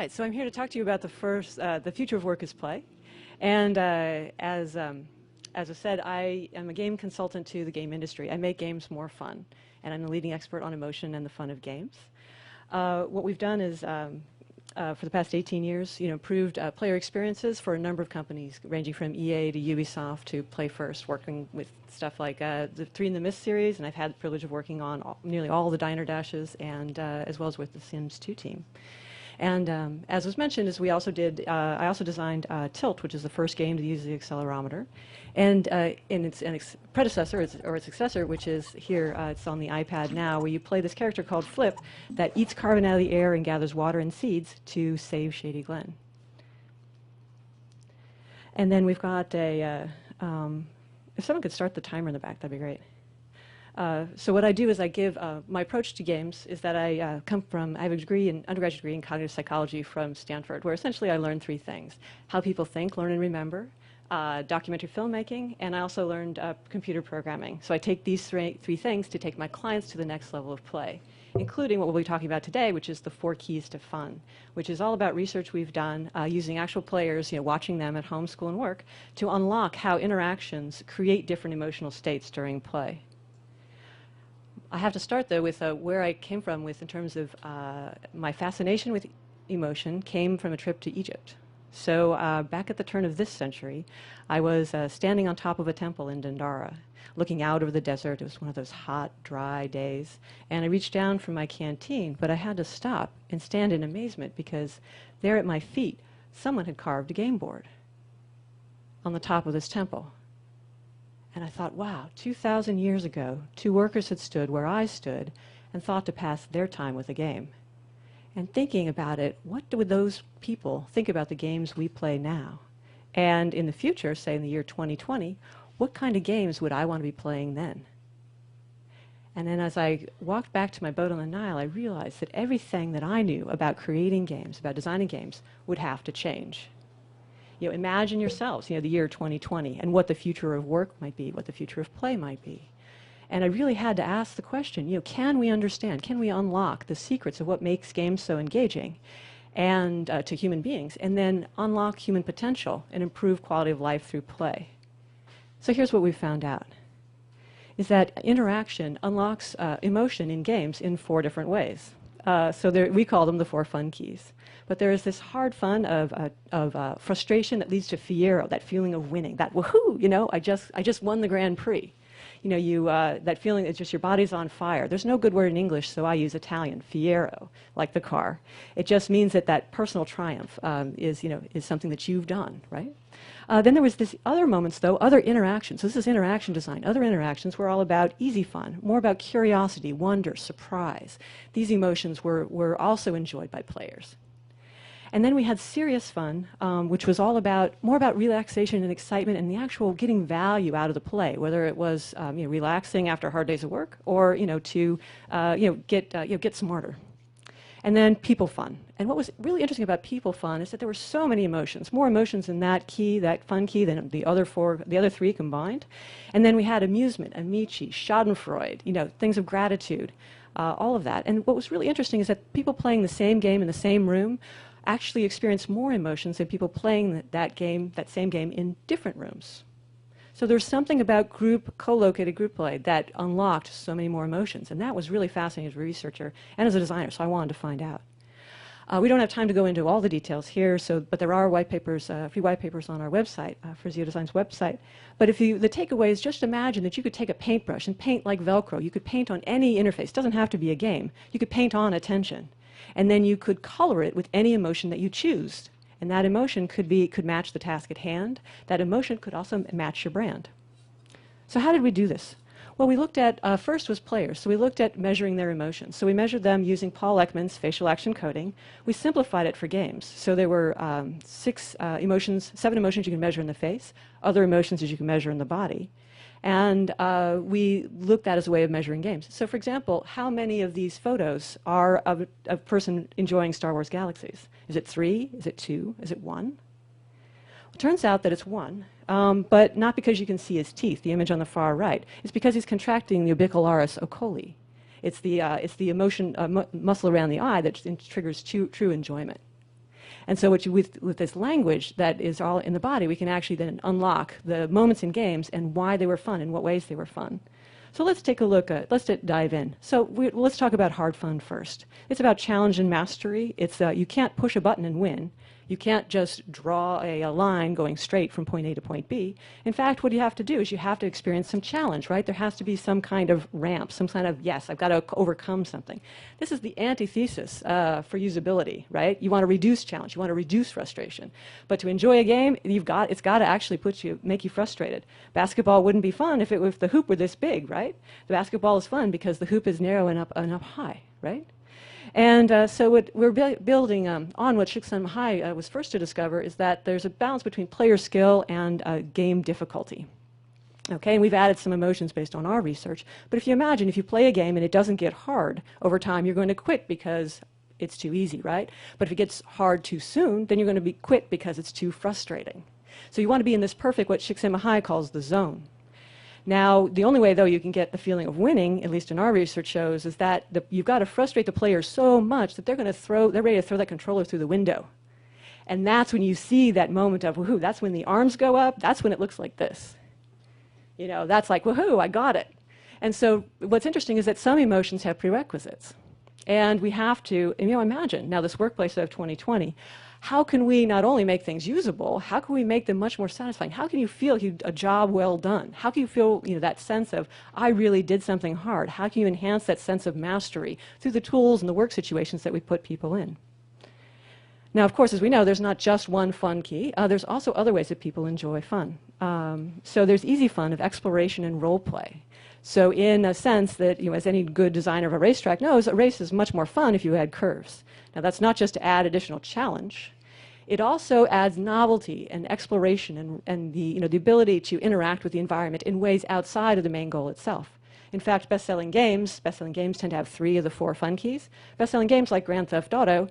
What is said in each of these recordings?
right, so I'm here to talk to you about the future of work as play. And as I said, I am a game consultant to the game industry. I make games more fun, and I'm the leading expert on emotion and the fun of games. What we've done is, for the past 18 years, improved player experiences for a number of companies, ranging from EA to Ubisoft to Play First, working with stuff like the 3 in the Mist series, and I've had the privilege of working on nearly all the Diner Dashes, and as well as with the Sims 2 team. And as was mentioned, I also designed Tilt, which is the first game to use the accelerometer, and in its predecessor or its successor, which is here, it's on the iPad now, where you play this character called Flip that eats carbon out of the air and gathers water and seeds to save Shady Glen. And then we've got if someone could start the timer in the back, that'd be great. So what I do is I give, my approach to games is that I have an undergraduate degree in cognitive psychology from Stanford, where essentially I learned 3 things: how people think, learn, and remember, documentary filmmaking, and I also learned computer programming. So I take these three things to take my clients to the next level of play, including what we'll be talking about today, which is the 4 keys to fun, which is all about research we've done using actual players, watching them at home, school, and work, to unlock how interactions create different emotional states during play. I have to start, though, with where I came from in terms of my fascination with emotion came from a trip to Egypt. So back at the turn of this century, I was standing on top of a temple in Dendara, looking out over the desert. It was one of those hot, dry days. And I reached down from my canteen, but I had to stop and stand in amazement because there at my feet, someone had carved a game board on the top of this temple. And I thought, wow, 2,000 years ago, 2 workers had stood where I stood and thought to pass their time with a game. And thinking about it, what would those people think about the games we play now? And in the future, say in the year 2020, what kind of games would I want to be playing then? And then as I walked back to my boat on the Nile, I realized that everything that I knew about creating games, about designing games, would have to change. Imagine yourselves, the year 2020, and what the future of work might be, what the future of play might be. And I really had to ask the question, can we understand, can we unlock the secrets of what makes games so engaging and to human beings, and then unlock human potential and improve quality of life through play? So here's what we found out, is that interaction unlocks emotion in games in 4 different ways. We call them the 4 fun keys. But there is this hard fun of frustration that leads to fiero, that feeling of winning, that woohoo, I just won the Grand Prix. That feeling that just your body's on fire. There's no good word in English, so I use Italian, fiero, like the car. It just means that personal triumph is something that you've done, right? Then there was this other moments, though, other interactions. So this is interaction design. Other interactions were all about easy fun, more about curiosity, wonder, surprise. These emotions were also enjoyed by players. And then we had serious fun, which was more about relaxation and excitement and the actual getting value out of the play, whether it was relaxing after hard days of work or to get smarter. And then people fun. And what was really interesting about people fun is that there were so many emotions, more emotions in that fun key than the other 3 combined. And then we had amusement, amici, schadenfreude, things of gratitude, all of that. And what was really interesting is that people playing the same game in the same room actually experience more emotions than people playing that same game in different rooms. So there's something about co-located group play that unlocked so many more emotions, and that was really fascinating as a researcher and as a designer, so I wanted to find out. We don't have time to go into all the details here, but there are white papers, free white papers on our website, for Zio Design's website. But the takeaway is just imagine that you could take a paintbrush and paint like Velcro. You could paint on any interface. It doesn't have to be a game. You could paint on attention. And then you could color it with any emotion that you choose. And that emotion could match the task at hand. That emotion could also match your brand. So how did we do this? Well, we looked at, first was players. So we looked at measuring their emotions. So we measured them using Paul Ekman's facial action coding. We simplified it for games. So there were 7 emotions you can measure in the face, other emotions that you can measure in the body. And we looked at it as a way of measuring games. So for example, how many of these photos are of a person enjoying Star Wars Galaxies? Is it 3? Is it 2? Is it 1? Well, it turns out that it's 1, but not because you can see his teeth, the image on the far right. It's because he's contracting the orbicularis oculi. It's the emotion muscle around the eye that triggers true enjoyment. And so with this language that is all in the body, we can actually then unlock the moments in games and why they were fun and what ways they were fun. So let's take a look at, let's dive in. So let's talk about hard fun first. It's about challenge and mastery. It's you can't push a button and win. You can't just draw a line going straight from point A to point B. In fact, what you have to do is you have to experience some challenge, right? There has to be some kind of ramp, some kind of, yes, I've got to overcome something. This is the antithesis for usability, right? You want to reduce challenge. You want to reduce frustration. But to enjoy a game, it's got to actually make you frustrated. Basketball wouldn't be fun if the hoop were this big, right? The basketball is fun because the hoop is narrow and up high, right? And so what we're building on what TEDxSoMa was first to discover is that there's a balance between player skill and game difficulty. Okay, and we've added some emotions based on our research. But if you imagine, if you play a game and it doesn't get hard over time, you're going to quit because it's too easy, right? But if it gets hard too soon, then you're going to quit because it's too frustrating. So you want to be in this perfect, what TEDxSoMa calls the zone. Now, the only way, though, you can get the feeling of winning, at least in our research shows, is that you've got to frustrate the players so much that they're ready to throw that controller through the window. And that's when you see that moment of, woohoo, that's when the arms go up, that's when it looks like this. You know, that's like, woohoo, I got it. And so what's interesting is that some emotions have prerequisites. And we have to, imagine, now this workplace of 2020, how can we not only make things usable, how can we make them much more satisfying? How can you feel a job well done? How can you feel that sense of, I really did something hard? How can you enhance that sense of mastery through the tools and the work situations that we put people in? Now, of course, as we know, there's not just one fun key. There's also other ways that people enjoy fun. So there's easy fun of exploration and role play. So in a sense that, as any good designer of a racetrack knows, a race is much more fun if you add curves. Now, that's not just to add additional challenge. It also adds novelty and exploration and the ability to interact with the environment in ways outside of the main goal itself. In fact, best-selling games tend to have 3 of the 4 fun keys. Best-selling games like Grand Theft Auto,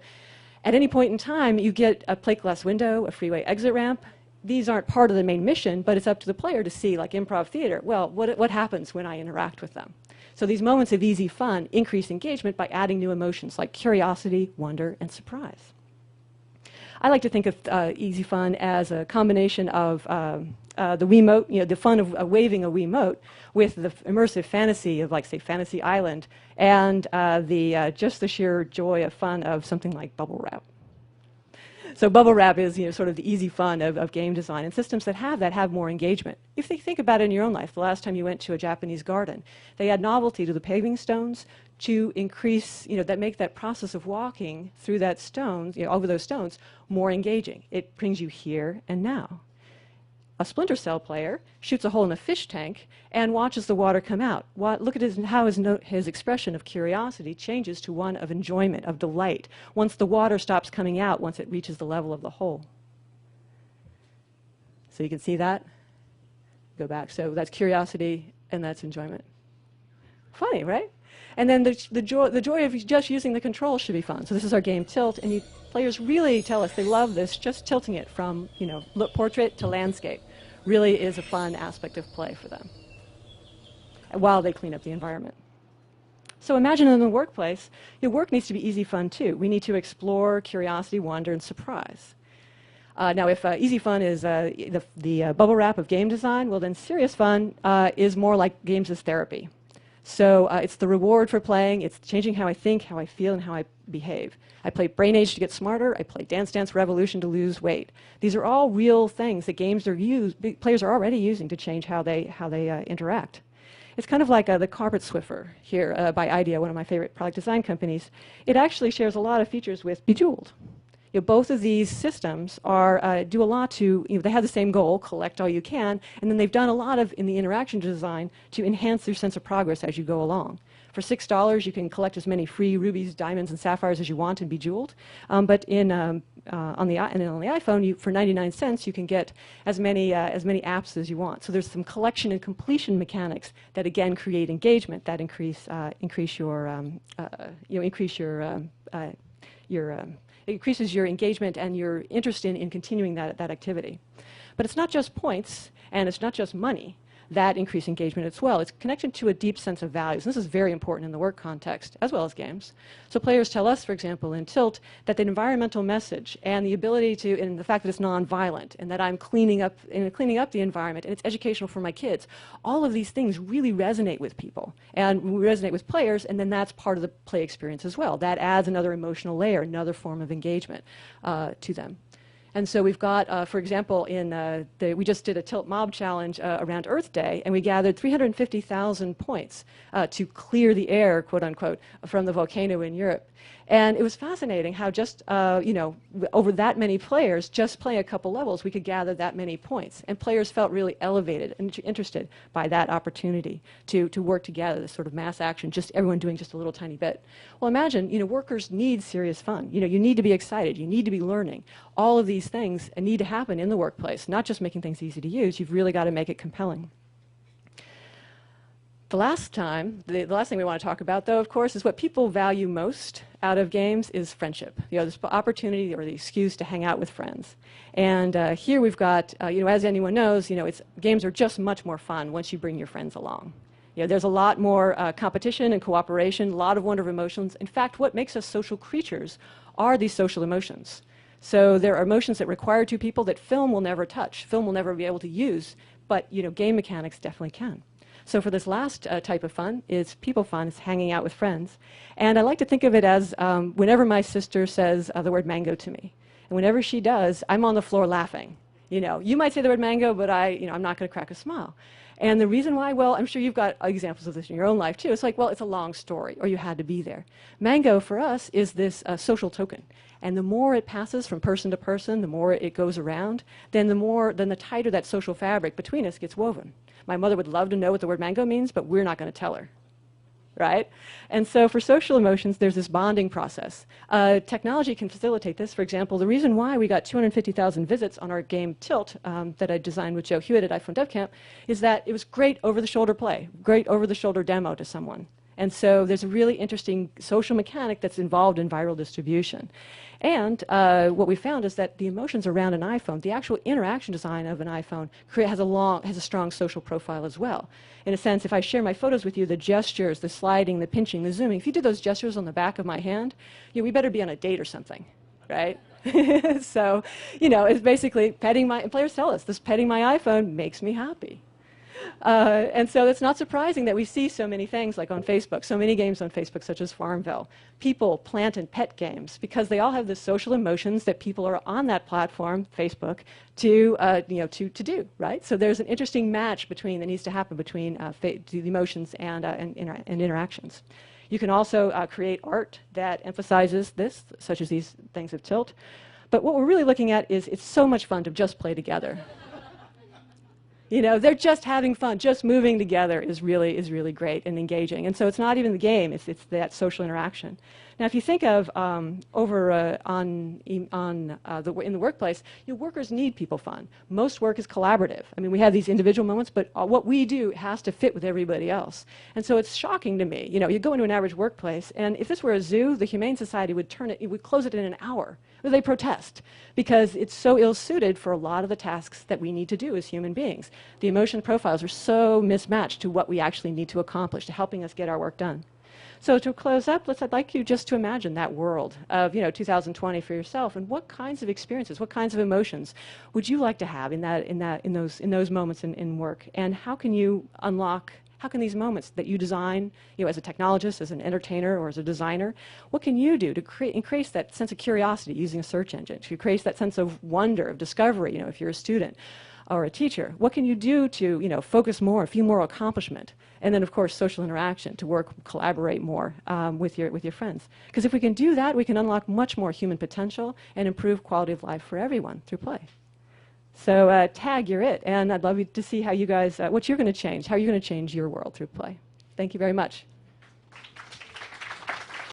at any point in time, you get a plate glass window, a freeway exit ramp. These aren't part of the main mission, but it's up to the player to see, like improv theater, well, what happens when I interact with them? So these moments of easy fun increase engagement by adding new emotions like curiosity, wonder, and surprise. I like to think of easy fun as a combination of the Wiimote, the fun of waving a Wiimote with the immersive fantasy of, like, say, Fantasy Island, and just the sheer joy of fun of something like Bubble Wrap. So Bubble Wrap is sort of the easy fun of game design, and systems that have more engagement. If you think about it in your own life, the last time you went to a Japanese garden, they add novelty to the paving stones to increase, that make that process of walking through that stone, over those stones, more engaging. It brings you here and now. A Splinter Cell player shoots a hole in a fish tank and watches the water come out. Look at how his expression of curiosity changes to one of enjoyment, of delight, once the water stops coming out, once it reaches the level of the hole. So you can see that? Go back. So that's curiosity and that's enjoyment. Funny, right? And then the joy of just using the control should be fun. So this is our game Tilt, and players really tell us they love this. Just tilting it from portrait to landscape really is a fun aspect of play for them, while they clean up the environment. So imagine in the workplace, your work needs to be easy fun too. We need to explore curiosity, wonder, and surprise. Now, if easy fun is the bubble wrap of game design, well, then serious fun is more like games as therapy. So it's the reward for playing. It's changing how I think, how I feel, and how I behave. I play Brain Age to get smarter. I play Dance Dance Revolution to lose weight. These are all real things that players are already using to change how they interact. It's kind of like the Carpet Swiffer here by Idea, one of my favorite product design companies. It actually shares a lot of features with Bejeweled. Both of these systems do a lot to, they have the same goal, collect all you can, and then they've done a lot in the interaction design to enhance your sense of progress as you go along. For $6, you can collect as many free rubies, diamonds, and sapphires as you want in Bejeweled. But on the iPhone, for 99 cents, you can get as many apps as you want. So there's some collection and completion mechanics that again create engagement, that increase it increases your engagement and your interest in continuing that activity. But it's not just points, and it's not just money. that increased engagement as well. It's connected to a deep sense of values. And this is very important in the work context as well as games. So players tell us, for example, in Tilt, that the environmental message and the ability to, and the fact that it's nonviolent and that I'm cleaning up the environment and it's educational for my kids, all of these things really resonate with people and resonate with players, and then that's part of the play experience as well. That adds another emotional layer, another form of engagement to them. And so we've got, for example, we just did a Tilt Mob Challenge around Earth Day, and we gathered 350,000 points to clear the air, quote unquote, from the volcano in Europe. And it was fascinating how just, over that many players, just playing a couple levels, we could gather that many points. And players felt really elevated and interested by that opportunity to work together, this sort of mass action, just everyone doing just a little tiny bit. Well, imagine, workers need serious fun. You need to be excited. You need to be learning. All of these things need to happen in the workplace, not just making things easy to use. You've really got to make it compelling. The last thing we want to talk about, though, of course, is what people value most out of games is friendship. This opportunity or the excuse to hang out with friends. And here we've got, as anyone knows, games are just much more fun once you bring your friends along. There's a lot more competition and cooperation, a lot of wonderful emotions. In fact, what makes us social creatures are these social emotions. So there are emotions that require two people that film will never touch, film will never be able to use, but game mechanics definitely can. So for this last type of fun, is people fun, it's hanging out with friends. And I like to think of it as whenever my sister says the word mango to me, and whenever she does, I'm on the floor laughing. You might say the word mango, but I'm not going to crack a smile. And the reason why, well, I'm sure you've got examples of this in your own life too. It's like, well, it's a long story, or you had to be there. Mango for us is this social token. And the more it passes from person to person, the more it goes around, then the tighter that social fabric between us gets woven. My mother would love to know what the word mango means, but we're not going to tell her. Right? And so for social emotions, there's this bonding process. Technology can facilitate this. For example, the reason why we got 250,000 visits on our game Tilt that I designed with Joe Hewitt at iPhone Dev Camp is that it was great over-the-shoulder play, great over-the-shoulder demo to someone. And so there's a really interesting social mechanic that's involved in viral distribution. And what we found is that the emotions around an iPhone, the actual interaction design of an iPhone has a strong social profile as well. In a sense, if I share my photos with you, the gestures, the sliding, the pinching, the zooming, if you did those gestures on the back of my hand, we better be on a date or something, right? So, it's basically players tell us, this petting my iPhone makes me happy. And so it's not surprising that we see so many things like on Facebook, so many games on Facebook such as Farmville. People plant and pet games because they all have the social emotions that people are on that platform, Facebook, to do, right? So there's an interesting match that needs to happen between the emotions and interactions. You can also create art that emphasizes this, such as these things of Tilt. But what we're really looking at is it's so much fun to just play together. They're just having fun. Just moving together is really great and engaging. And so it's not even the game, it's that social interaction. Now, if you think of in the workplace, workers need people fun. Most work is collaborative. I mean, we have these individual moments, but what we do has to fit with everybody else. And so it's shocking to me. You go into an average workplace, and if this were a zoo, the Humane Society would close it in an hour. They protest because it's so ill-suited for a lot of the tasks that we need to do as human beings. The emotion profiles are so mismatched to what we actually need to accomplish, to helping us get our work done. So to close up, I'd like you just to imagine that world of 2020 for yourself, and what kinds of experiences, what kinds of emotions would you like to have in those moments in work, and how can these moments that you design, as a technologist, as an entertainer, or as a designer, what can you do to increase that sense of curiosity using a search engine, to create that sense of wonder, of discovery, if you're a student or a teacher? What can you do to, focus more, feel more accomplishment? And then, of course, social interaction, to collaborate more with your friends. Because if we can do that, we can unlock much more human potential and improve quality of life for everyone through play. So Tag, you're it. And I'd love you to see how you guys, what you're going to change, how you're going to change your world through play. Thank you very much.